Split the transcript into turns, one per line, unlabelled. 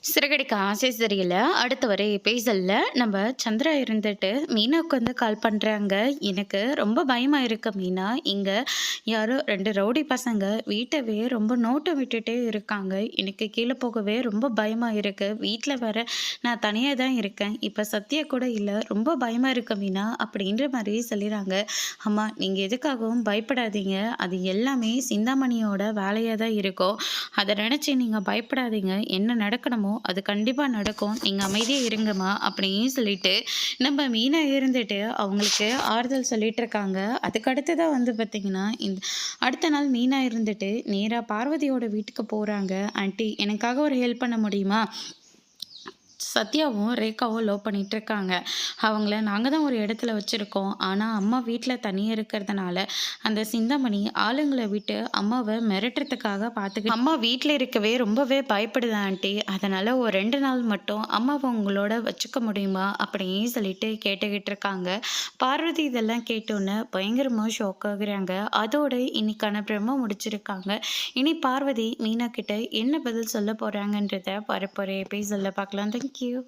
சிறகடிக்க ஆசை சரியில்ல. அடுத்து வர எபிசோட்ல நம்ம சந்திரா இருந்துட்டு மீனாவுக்கு வந்து கால் பண்றாங்க. எனக்கு ரொம்ப பயமா இருக்கு மீனா. இங்க யாரோ 2 ரவுடி பசங்க வீட்டவே ரொம்ப நோட்டம் விட்டுட்டே இருக்காங்க. எனக்கு கீழ போகவே ரொம்ப பயமா இருக்கு. வீட்ல வேற நான் தனியா தான் இருக்கேன். இப்ப சத்யா கூட இல்ல. ரொம்ப பயமா இருக்கு மீனா அப்படின்ற மாரி சொல்லிறாங்க. அம்மா நீங்க எதுக்காகவும் பயப்படாதீங்க. அது எல்லாமே சிந்தாமணியோட வேலையா தான் இருக்கும். அத நினைச்சு நீங்க பயப்படாதீங்க. என்ன நடக்கணுமோ அது கண்டிப்பா நடக்கும். நீங்க அமைதியா இருங்கம்மா அப்படின்னு சொல்லிட்டு நம்ம மீனா இருந்துட்டு அவங்களுக்கு ஆறுதல் சொல்லிட்டு இருக்காங்க. அதுக்கு அடுத்ததா வந்து பார்த்தீங்கன்னா, அடுத்த நாள் மீனா இருந்துட்டு நேரா பார்வதியோட வீட்டுக்கு போறாங்க. ஆன்ட்டி எனக்காக ஒரு ஹெல்ப் பண்ண முடியுமா? சத்யாவும் ரேகாவும் லவ் பண்ணிட்டு இருக்காங்க. அவங்கள நாங்க தான் ஒரு இடத்துல வச்சிருக்கோம். ஆனா அம்மா வீட்ல தனியா இருக்கிறதுனால அந்த சிந்தாமணி ஆளுங்கள விட்டு அம்மாவ மிரட்டுறதுக்காக அம்மா வீட்ல இருக்கவே ரொம்பவே பயப்படுது ஆன்ட்டி. அதனால ஒரு 2 நாள் மட்டும் அம்மாவ உங்களோட வச்சுக்க முடியுமா? அப்படின்னு சொல்லிட்டு கேட்டுக்கிட்டு இருக்காங்க. பார்வதி இதெல்லாம் கேட்டோன்னே பயங்கரமா ஷாக் ஆகுறாங்க. அதோட இன்னைக்கான ப்ரோமோ முடிச்சிருக்காங்க. இனி பார்வதி மீனா கிட்ட என்ன பதில் சொல்ல போறாங்கன்றத வரப்போற எபிசோட்ல பார்க்கலாம். Thank you.